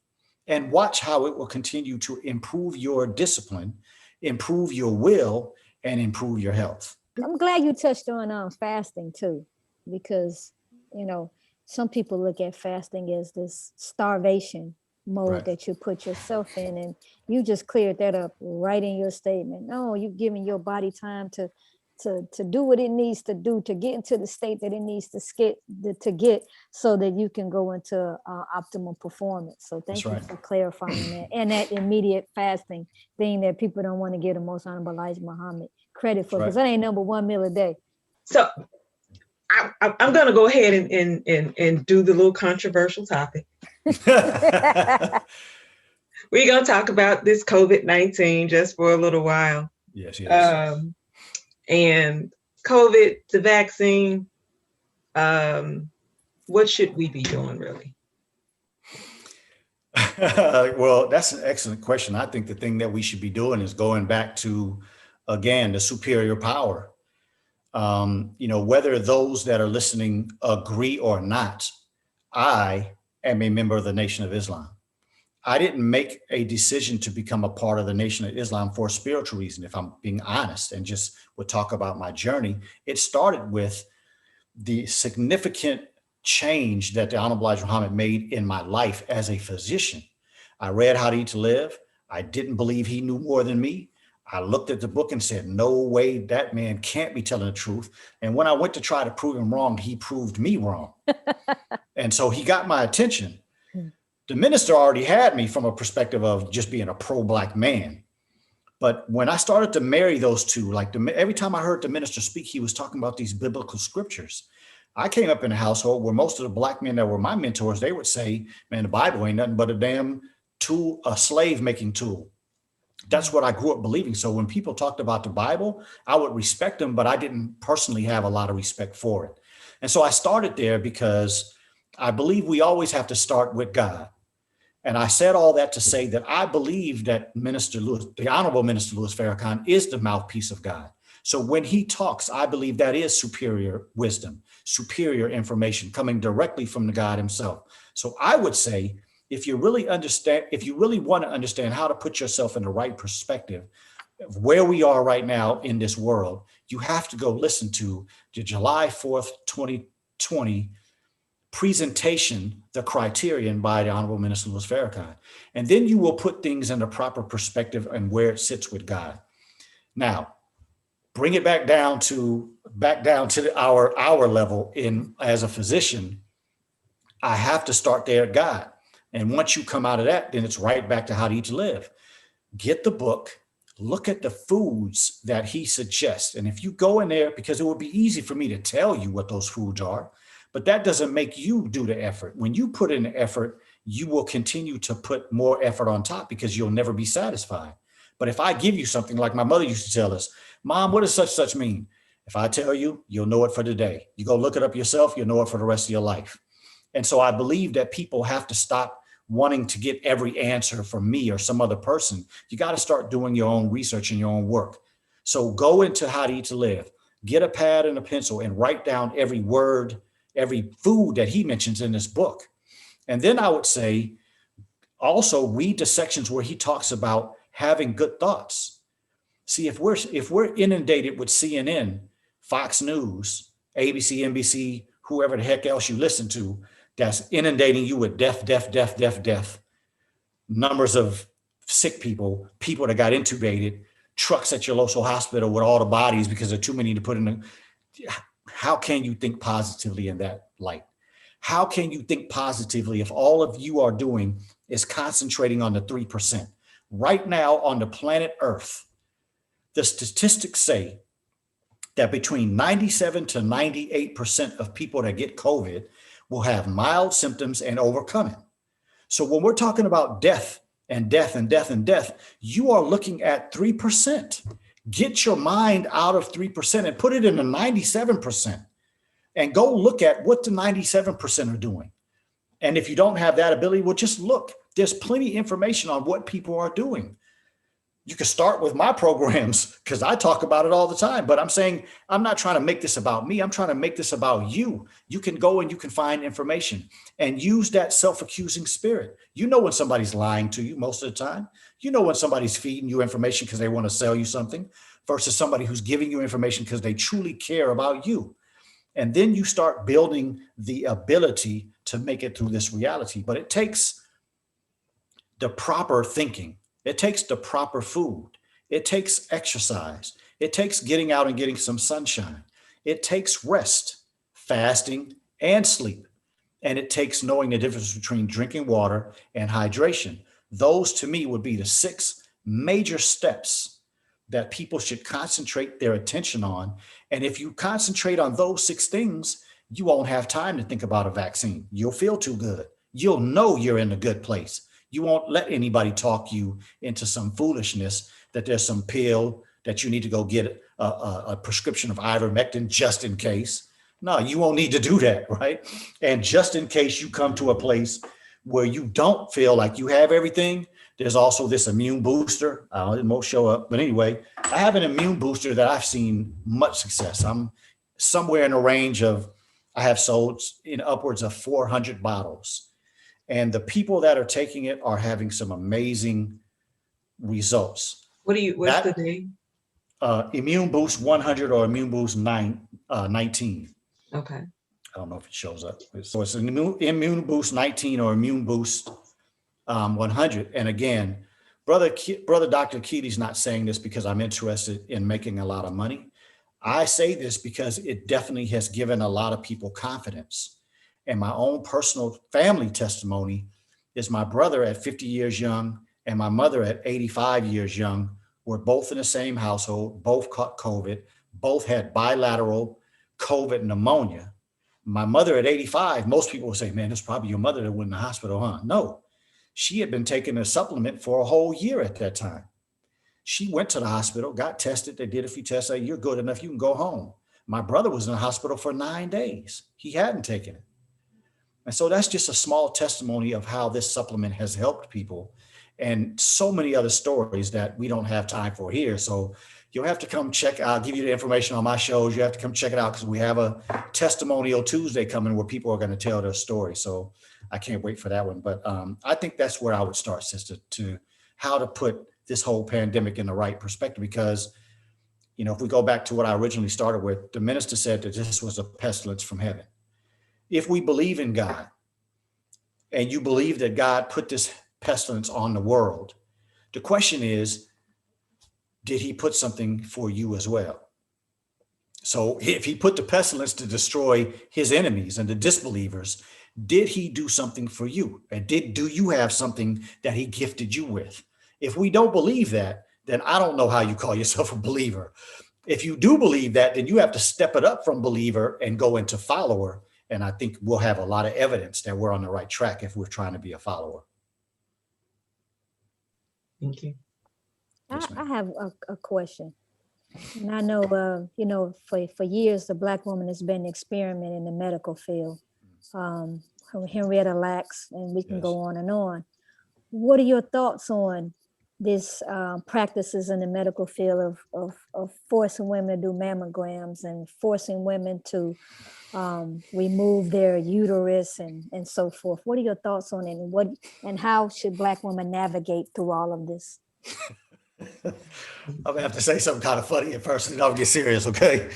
and watch how it will continue to improve your discipline, improve your will, and improve your health. I'm glad you touched on fasting too, because, you know, some people look at fasting as this starvation mode that you put yourself in, and you just cleared that up right in your statement. No, you're giving your body time to do what it needs to do to get into the state that it needs to get so that you can go into optimal performance. So thank you for clarifying that. And that immediate fasting thing that people don't want to give the Most Honorable Elijah Muhammad credit for, because that ain't number 1 meal a day. So I'm going to go ahead and do the little controversial topic. We're going to talk about this COVID-19 just for a little while. Yes. And COVID, the vaccine, what should we be doing really? Well, that's an excellent question. I think the thing that we should be doing is going back to, again, the superior power. Whether those that are listening agree or not, I am a member of the Nation of Islam. I didn't make a decision to become a part of the Nation of Islam for a spiritual reason, if I'm being honest, and just would talk about my journey. It started with the significant change that the Honorable Elijah Muhammad made in my life as a physician. I read How to Eat to Live. I didn't believe he knew more than me. I looked at the book and said, no way, that man can't be telling the truth. And when I went to try to prove him wrong, he proved me wrong. And so he got my attention. The minister already had me from a perspective of just being a pro-Black man. But when I started to marry those two, every time I heard the minister speak, he was talking about these biblical scriptures. I came up in a household where most of the Black men that were my mentors, they would say, man, the Bible ain't nothing but a damn tool, a slave making tool. That's what I grew up believing. So when people talked about the Bible, I would respect them, but I didn't personally have a lot of respect for it. And so I started there because I believe we always have to start with God. And I said all that to say that I believe that the Honorable Minister Louis Farrakhan is the mouthpiece of God. So when he talks, I believe that is superior wisdom, superior information coming directly from the God himself. So I would say, if you really want to understand how to put yourself in the right perspective of where we are right now in this world, you have to go listen to the July 4th, 2020 presentation, The Criterion, by the Honorable Minister Louis Farrakhan. And then you will put things in the proper perspective and where it sits with God. Now, bring it back down to our level as a physician. I have to start there at God. And once you come out of that, then it's right back to How to Eat to Live. Get the book, look at the foods that he suggests. And if you go in there, because it would be easy for me to tell you what those foods are, but that doesn't make you do the effort. When you put in the effort, you will continue to put more effort on top because you'll never be satisfied. But if I give you something like my mother used to tell us, Mom, what does such mean? If I tell you, you'll know it for the day. You go look it up yourself, you'll know it for the rest of your life. And so I believe that people have to stop wanting to get every answer from me or some other person. You got to start doing your own research and your own work. So go into How to Eat to Live, get a pad and a pencil and write down every word, every food that he mentions in this book. And then I would say, also read the sections where he talks about having good thoughts. See, if we're inundated with CNN, Fox News, ABC, NBC, whoever the heck else you listen to, that's inundating you with death, numbers of sick people, people that got intubated, trucks at your local hospital with all the bodies because there are too many to put in the, how can you think positively in that light? How can you think positively if all of you are doing is concentrating on the 3%? Right now on the planet Earth, the statistics say that between 97 to 98% of people that get COVID will have mild symptoms and overcome it. So when we're talking about death, you are looking at 3%. Get your mind out of 3% and put it in the 97% and go look at what the 97% are doing. And if you don't have that ability, well, just look. There's plenty of information on what people are doing. You can start with my programs because I talk about it all the time, but I'm saying I'm not trying to make this about me. I'm trying to make this about you. You can go and you can find information and use that self-accusing spirit. You know when somebody's lying to you most of the time. You know when somebody's feeding you information because they want to sell you something versus somebody who's giving you information because they truly care about you. And then you start building the ability to make it through this reality. But it takes the proper thinking. It takes the proper food. It takes exercise. It takes getting out and getting some sunshine. It takes rest, fasting, and sleep. And it takes knowing the difference between drinking water and hydration. Those to me would be the 6 major steps that people should concentrate their attention on. And if you concentrate on those 6 things, you won't have time to think about a vaccine. You'll feel too good. You'll know you're in a good place. You won't let anybody talk you into some foolishness that there's some pill that you need to go get a prescription of ivermectin just in case. No, you won't need to do that, right? And just in case you come to a place where you don't feel like you have everything, there's also this immune booster. It won't show up. But anyway, I have an immune booster that I've seen much success. I'm somewhere in a range of, I have sold in upwards of 400 bottles. And the people that are taking it are having some amazing results. What's the name? Immune Boost 100 or Immune Boost 19. Okay. I don't know if it shows up. So it's an Immune Boost 19 or Immune Boost 100. And again, brother Dr. Akili's not saying this because I'm interested in making a lot of money. I say this because it definitely has given a lot of people confidence. And my own personal family testimony is my brother at 50 years young and my mother at 85 years young were both in the same household, both caught COVID, both had bilateral COVID pneumonia. My mother at 85, most people will say, man, it's probably your mother that went in the hospital, huh? No, she had been taking a supplement for a whole year at that time. She went to the hospital, got tested. They did a few tests. Said, you're good enough. You can go home. My brother was in the hospital for 9 days. He hadn't taken it. And so that's just a small testimony of how this supplement has helped people and so many other stories that we don't have time for here. So you'll have to come check. I'll give you the information on my shows. You have to come check it out because we have a testimonial Tuesday coming where people are going to tell their story. So I can't wait for that one. But I think that's where I would start, sister, to how to put this whole pandemic in the right perspective. Because, you know, if we go back to what I originally started with, the minister said that this was a pestilence from heaven. If we believe in God and you believe that God put this pestilence on the world, the question is, did he put something for you as well? So if he put the pestilence to destroy his enemies and the disbelievers, did he do something for you? And do you have something that he gifted you with? If we don't believe that, then I don't know how you call yourself a believer. If you do believe that, then you have to step it up from believer and go into follower. And I think we'll have a lot of evidence that we're on the right track if we're trying to be a follower. Thank you. Yes, I have a question. And I know, you know, for years, the Black woman has been experimenting in the medical field. Henrietta Lacks, and we can Yes. go on and on. What are your thoughts on this practices in the medical field of forcing women to do mammograms and forcing women to remove their uterus and so forth? What are your thoughts on it, and how should Black women navigate through all of this? I'm gonna have to say something kind of funny at first and I'll get serious, okay?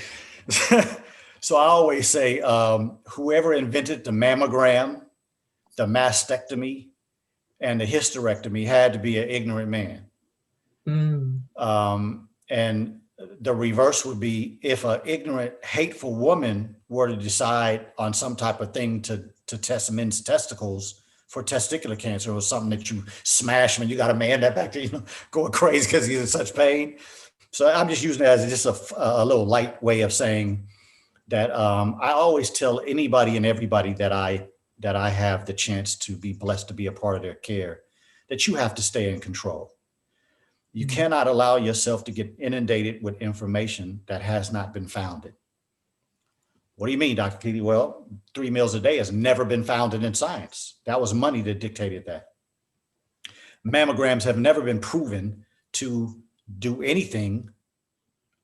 So I always say, whoever invented the mammogram, the mastectomy, and the hysterectomy had to be an ignorant man. And the reverse would be if an ignorant, hateful woman were to decide on some type of thing to test men's testicles for testicular cancer, or something that you smash him and you got a man that back there, you know, going crazy because he's in such pain. So I'm just using it as just a little light way of saying that I always tell anybody and everybody that I have the chance to be blessed to be a part of their care, that you have to stay in control. You cannot allow yourself to get inundated with information that has not been founded. What do you mean, Dr. Keto? Well, 3 meals a day has never been founded in science. That was money that dictated that. Mammograms have never been proven to do anything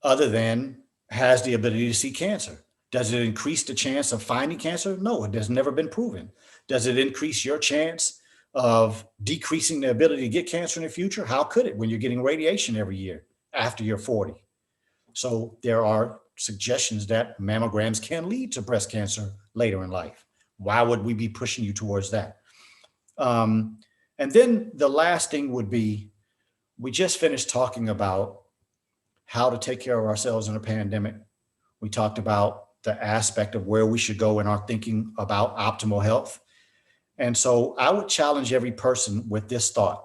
other than has the ability to see cancer. Does it increase the chance of finding cancer? No, it has never been proven. Does it increase your chance of decreasing the ability to get cancer in the future? How could it when you're getting radiation every year after you're 40? So there are suggestions that mammograms can lead to breast cancer later in life. Why would we be pushing you towards that? And then the last thing would be, we just finished talking about how to take care of ourselves in a pandemic. We talked about the aspect of where we should go in our thinking about optimal health. And so I would challenge every person with this thought.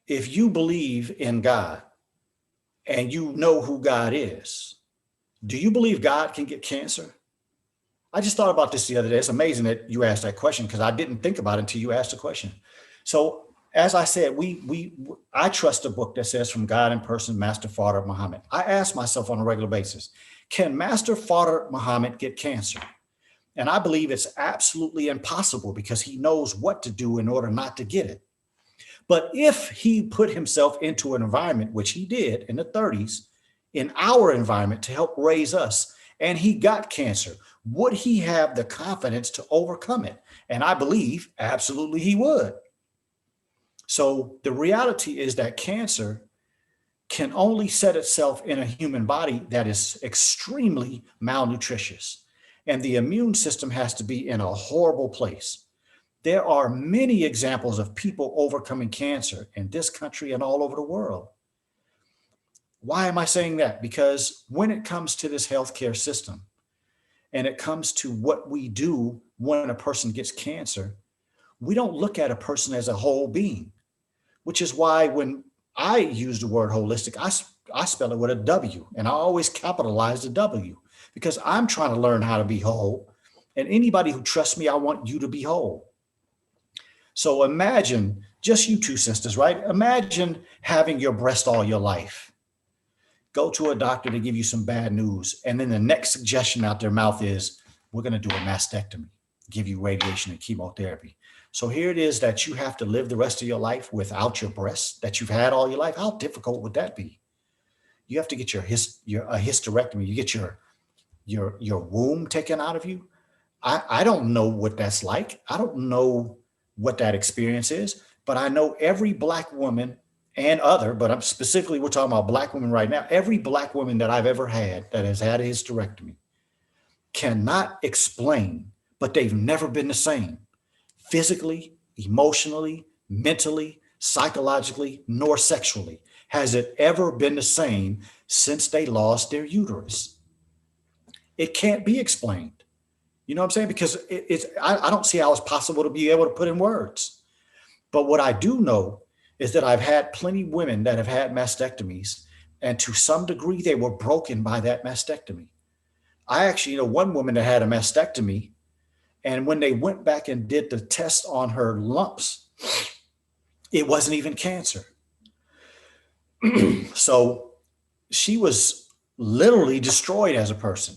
If you believe in God and you know who God is, do you believe God can get cancer? I just thought about this the other day. It's amazing that you asked that question because I didn't think about it until you asked the question. So as I said, I trust a book that says from God in person, Master Father Muhammad. I ask myself on a regular basis, can Master Father Muhammad get cancer? And I believe it's absolutely impossible because he knows what to do in order not to get it. But if he put himself into an environment, which he did in the 30s, in our environment to help raise us, and he got cancer, would he have the confidence to overcome it? And I believe absolutely he would. So the reality is that cancer can only set itself in a human body that is extremely malnutritious. And the immune system has to be in a horrible place. There are many examples of people overcoming cancer in this country and all over the world. Why am I saying that? Because when it comes to this healthcare system and it comes to what we do when a person gets cancer, we don't look at a person as a whole being, which is why when I use the word holistic, I spell it with a W, and I always capitalize the W because I'm trying to learn how to be whole. And anybody who trusts me, I want you to be whole. So imagine, just you two sisters, right? Imagine having your breast all your life. Go to a doctor to give you some bad news. And then the next suggestion out their mouth is, we're going to do a mastectomy, give you radiation and chemotherapy. So here it is that you have to live the rest of your life without your breasts that you've had all your life. How difficult would that be? You have to get a hysterectomy. You get your womb taken out of you. I don't know what that's like. I don't know what that experience is, but I know every Black woman and other, but we're talking about Black women right now. Every Black woman that I've ever had that has had a hysterectomy cannot explain, but they've never been the same. Physically, emotionally, mentally, psychologically, nor sexually has it ever been the same since they lost their uterus. It can't be explained. You know what I'm saying? Because I don't see how it's possible to be able to put in words. But what I do know is that I've had plenty of women that have had mastectomies, and to some degree, they were broken by that mastectomy. I actually know one woman that had a mastectomy, and when they went back and did the test on her lumps, it wasn't even cancer. So she was literally destroyed as a person.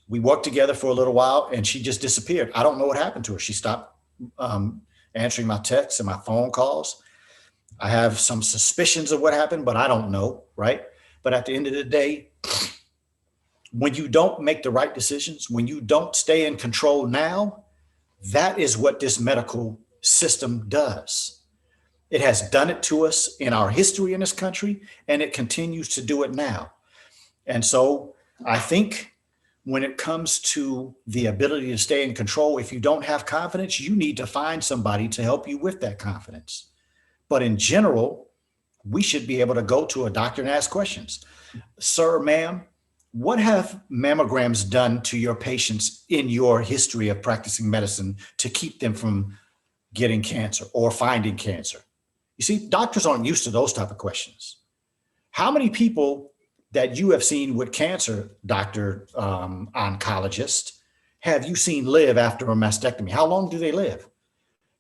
We worked together for a little while and she just disappeared. I don't know what happened to her. She stopped answering my texts and my phone calls. I have some suspicions of what happened, but I don't know, right? But at the end of the day, when you don't make the right decisions, when you don't stay in control now, that is what this medical system does. It has done it to us in our history in this country, and it continues to do it now. And so I think when it comes to the ability to stay in control, if you don't have confidence, you need to find somebody to help you with that confidence. But in general, we should be able to go to a doctor and ask questions. Sir, ma'am, what have mammograms done to your patients in your history of practicing medicine to keep them from getting cancer or finding cancer? You see, doctors aren't used to those type of questions. How many people that you have seen with cancer, Dr. Oncologist, have you seen live after a mastectomy? How long do they live?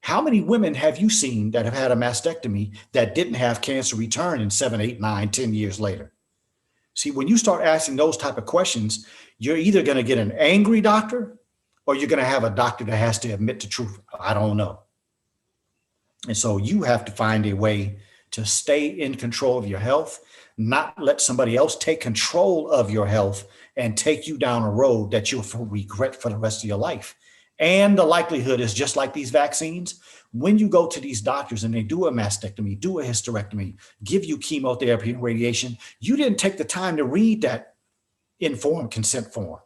How many women have you seen that have had a mastectomy that didn't have cancer return in 7, 8, 9, 10 years later? See, when you start asking those type of questions, you're either going to get an angry doctor or you're going to have a doctor that has to admit the truth. I don't know. And so you have to find a way to stay in control of your health, not let somebody else take control of your health and take you down a road that you'll regret for the rest of your life. And the likelihood is just like these vaccines, when you go to these doctors and they do a mastectomy, do a hysterectomy, give you chemotherapy and radiation, you didn't take the time to read that informed consent form.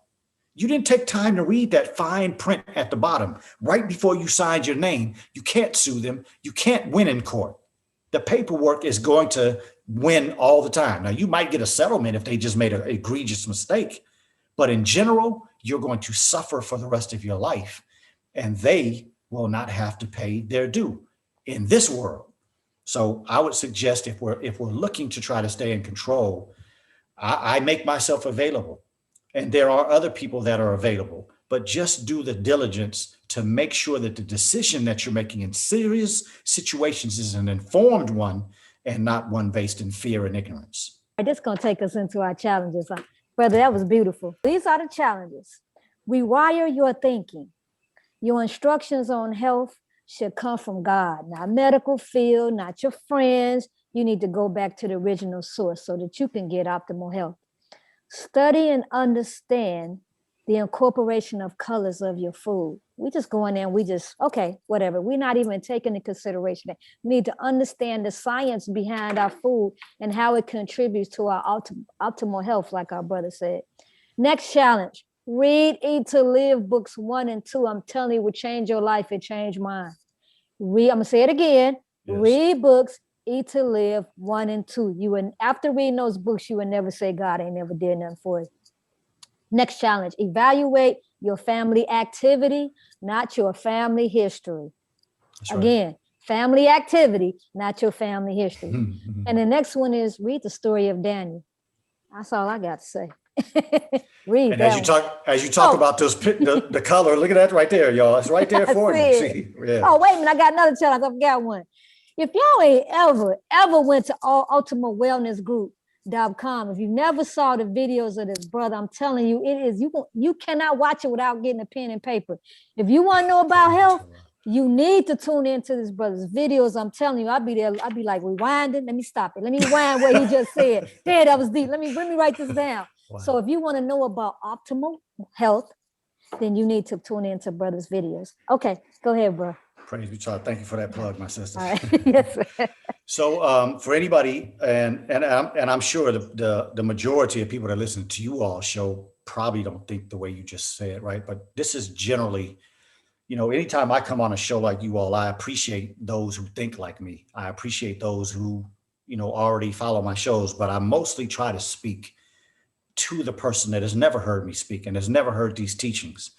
You didn't take time to read that fine print at the bottom right before you signed your name. You can't sue them. You can't win in court. The paperwork is going to win all the time. Now, you might get a settlement if they just made an egregious mistake, but in general, you're going to suffer for the rest of your life, and they will not have to pay their due in this world. So I would suggest if we're looking to try to stay in control, I make myself available, and there are other people that are available, but just do the diligence to make sure that the decision that you're making in serious situations is an informed one and not one based in fear and ignorance. This is going to take us into our challenges. Brother, that was beautiful. These are the challenges. Rewire your thinking. Your instructions on health should come from God, not medical field, not your friends. You need to go back to the original source so that you can get optimal health. Study and understand the incorporation of colors of your food. We just go in there and we just, okay, whatever. We're not even taking into consideration that. We need to understand the science behind our food and how it contributes to our optimal health, like our brother said. Next challenge, read, Eat to Live books 1 and 2. I'm telling you, it would change your life. It changed mine. I'm gonna say it again. Yes. Read books, Eat to Live 1 and 2. You would, after reading those books, you would never say God ain't never did nothing for you. Next challenge, evaluate your family activity, not your family history. That's again, right. Family activity, not your family history. And the next one is read the story of Daniel. That's all I got to say. Read and that as you talk about those the color, look at that right there, y'all. It's right there for you. See? Yeah. Oh, wait a minute, I got another challenge. I forgot one. If y'all ain't ever went to ultimatewellnessgroup.com, if you never saw the videos of this brother, I'm telling you, it is you cannot watch it without getting a pen and paper. If you want to know about health, you need to tune into this brother's videos. I'm telling you, I'll be there. I'll be like rewinding. Let me stop it. Let me rewind what he just said. Damn, that was deep. Let me write this down. Wow. So if you want to know about optimal health, then you need to tune into brother's videos. Okay, go ahead, bro. Praise be to God. Thank you for that plug, my sister. All right. Yes. So for anybody, and I'm sure the majority of people that listen to you all show probably don't think the way you just said, right? But this is generally, anytime I come on a show like you all, I appreciate those who think like me. I appreciate those who, already follow my shows, but I mostly try to speak to the person that has never heard me speak and has never heard these teachings.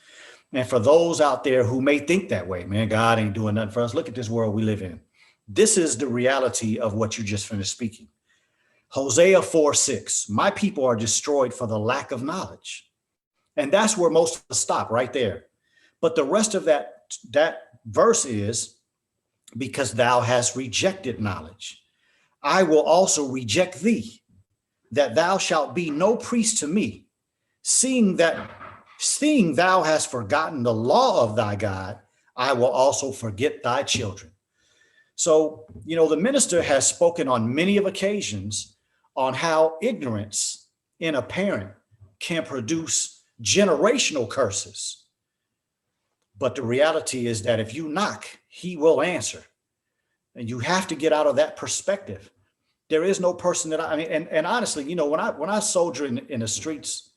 And for those out there who may think that way, man, God ain't doing nothing for us. Look at this world we live in. This is the reality of what you just finished speaking. Hosea 4:6, my people are destroyed for the lack of knowledge. And that's where most of us stop right there. But the rest of that verse is, because thou hast rejected knowledge, I will also reject thee, that thou shalt be no priest to me, seeing thou hast forgotten the law of thy God, I will also forget thy children. So, the minister has spoken on many of occasions on how ignorance in a parent can produce generational curses. But the reality is that if you knock, he will answer. And you have to get out of that perspective There is no person that I mean, and honestly, you know, when I soldier in the streets,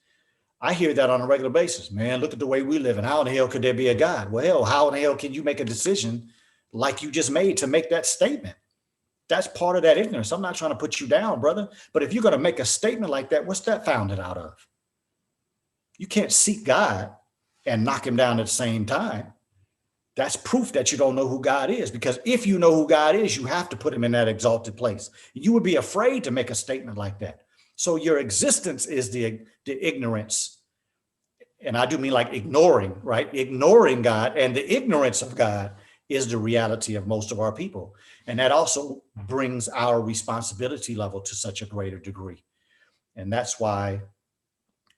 I hear that on a regular basis. Man, look at the way we live, and how in the hell could there be a God? Well, hell, how in the hell can you make a decision like you just made to make that statement? That's part of that ignorance. I'm not trying to put you down, brother, but if you're going to make a statement like that, what's that founded out of? You can't seek God and knock him down at the same time. That's proof that you don't know who God is, because if you know who God is, you have to put him in that exalted place. You would be afraid to make a statement like that. So your existence is the ignorance. And I do mean like ignoring, right? Ignoring God, and the ignorance of God is the reality of most of our people. And that also brings our responsibility level to such a greater degree. And that's why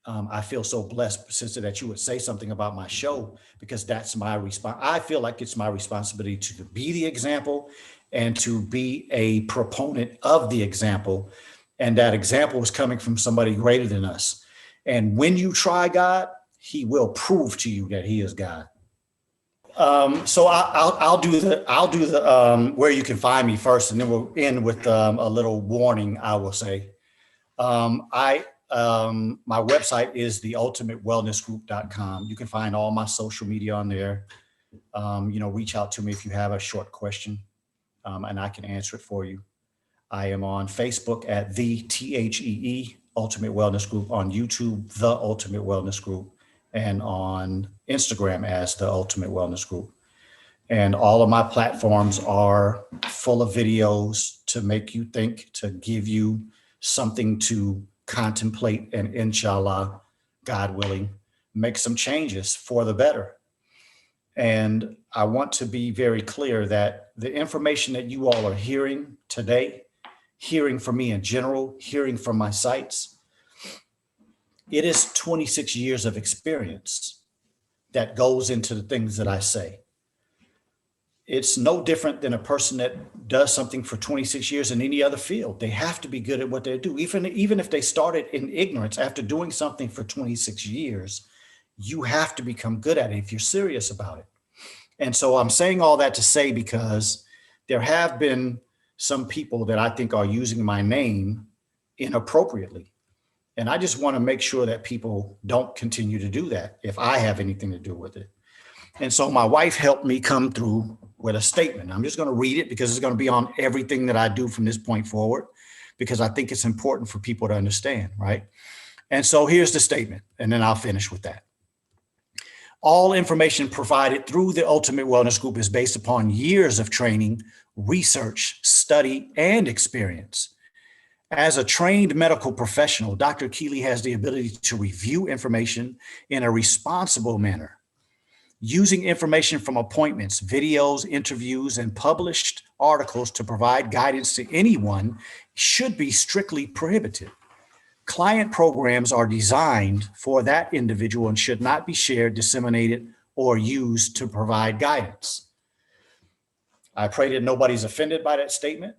I feel so blessed, Sister, that you would say something about my show, because that's my response. I feel like it's my responsibility to be the example and to be a proponent of the example. And that example is coming from somebody greater than us. And when you try God, he will prove to you that he is God. So I'll do the where you can find me first, and then we'll end with a little warning. I will say, my website is theultimatewellnessgroup.com. You can find all my social media on there. You know, reach out to me if you have a short question, and I can answer it for you. I am on Facebook at THEE Ultimate Wellness Group, on YouTube, The Ultimate Wellness Group, and on Instagram as The Ultimate Wellness Group. And all of my platforms are full of videos to make you think, to give you something to contemplate, and inshallah, God willing, make some changes for the better. And I want to be very clear that the information that you all are hearing today, hearing from me in general, hearing from my sites, it is 26 years of experience that goes into the things that I say. It's no different than a person that does something for 26 years in any other field. They have to be good at what they do. Even if they started in ignorance, after doing something for 26 years, you have to become good at it if you're serious about it. And so I'm saying all that to say, because there have been some people that I think are using my name inappropriately. And I just want to make sure that people don't continue to do that if I have anything to do with it. And so my wife helped me come through with a statement. I'm just going to read it because it's going to be on everything that I do from this point forward, because I think it's important for people to understand, right? And so here's the statement, and then I'll finish with that. All information provided through the Ultimate Wellness Group is based upon years of training, research, study, and experience. As a trained medical professional, Dr. Akili has the ability to review information in a responsible manner. Using information from appointments, videos, interviews, and published articles to provide guidance to anyone should be strictly prohibited. Client programs are designed for that individual and should not be shared, disseminated, or used to provide guidance. I pray that nobody's offended by that statement.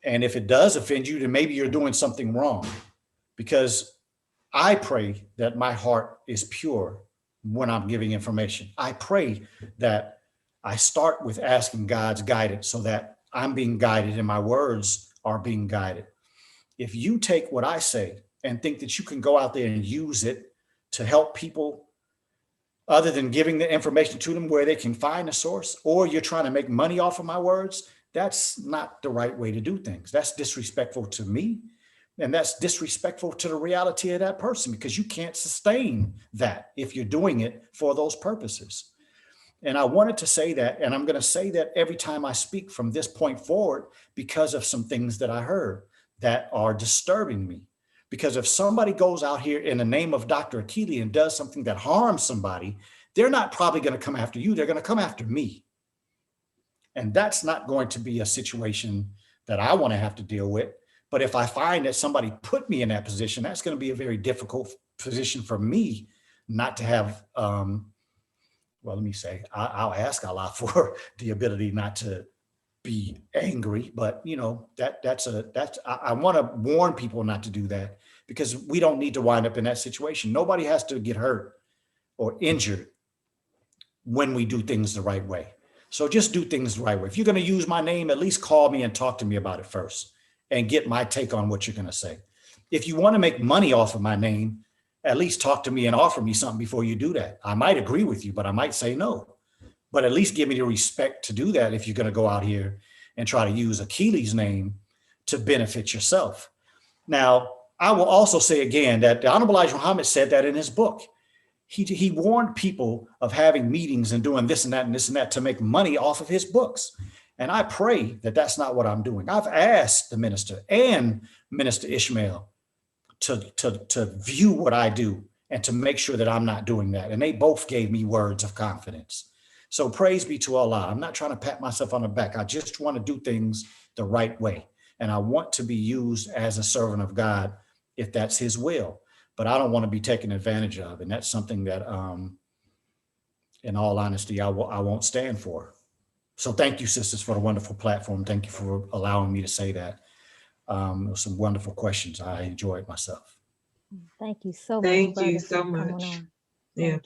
And if it does offend you, then maybe you're doing something wrong, because I pray that my heart is pure when I'm giving information. I pray that I start with asking God's guidance so that I'm being guided and my words are being guided. If you take what I say and think that you can go out there and use it to help people other than giving the information to them where they can find a source, or you're trying to make money off of my words, that's not the right way to do things. That's disrespectful to me. And that's disrespectful to the reality of that person, because you can't sustain that if you're doing it for those purposes. And I wanted to say that, and I'm going to say that every time I speak from this point forward, because of some things that I heard that are disturbing me. Because if somebody goes out here in the name of Dr. Akili and does something that harms somebody, they're not probably going to come after you. They're going to come after me. And that's not going to be a situation that I want to have to deal with. But if I find that somebody put me in that position, that's going to be a very difficult position for me not to have, well, let me say, I'll ask Allah for the ability not to be angry, but you know, I want to warn people not to do that, because we don't need to wind up in that situation. Nobody has to get hurt or injured when we do things the right way. So just do things the right way. If you're going to use my name, at least call me and talk to me about it first. and get my take on what you're going to say. If you want to make money off of my name, at least talk to me and offer me something before you do that. I might agree with you, but I might say no. But at least give me the respect to do that if you're going to go out here and try to use Akili's name to benefit yourself. Now, I will also say again that the Honorable Elijah Muhammad said that in his book. He warned people of having meetings and doing this and that and this and that to make money off of his books. And I pray that that's not what I'm doing. I've asked the minister and Minister Ishmael to view what I do and to make sure that I'm not doing that. And they both gave me words of confidence. So praise be to Allah. I'm not trying to pat myself on the back. I just want to do things the right way. And I want to be used as a servant of God if that's his will. But I don't want to be taken advantage of. And that's something that, in all honesty, I won't stand for. So thank you, sisters, for the wonderful platform. Thank you for allowing me to say that. Some wonderful questions. I enjoyed myself. Thank you so much. Thank you so much. Yeah,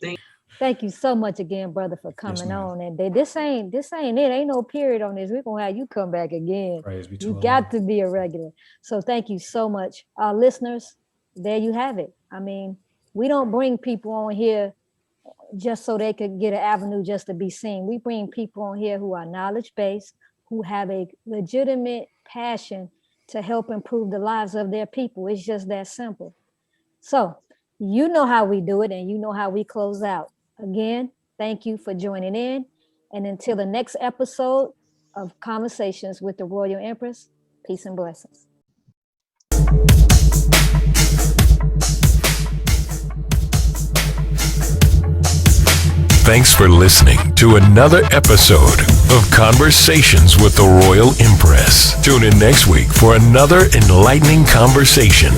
thank you so much again, brother, for coming on. And this ain't it. Ain't no period on this. We're gonna have you come back again. Praise be to You Allah. got to be a regular. So thank you so much. Listeners, there you have it. I mean, we don't bring people on here just so they could get an avenue just to be seen. We bring people on here who are knowledge-based, who have a legitimate passion to help improve the lives of their people. It's just that simple. So you know how we do it, and you know how we close out. Again, thank you for joining in. And until the next episode of Conversations with the Royal Empress, peace and blessings. Thanks for listening to another episode of Conversations with the Royal Empress. Tune in next week for another enlightening conversation.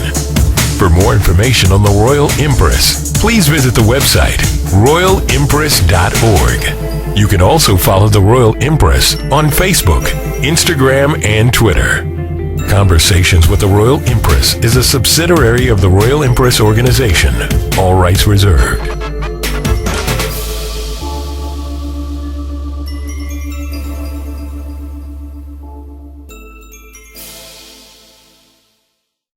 For more information on the Royal Empress, please visit the website royalempress.org. You can also follow the Royal Empress on Facebook, Instagram, and Twitter. Conversations with the Royal Empress is a subsidiary of the Royal Empress organization. All rights reserved.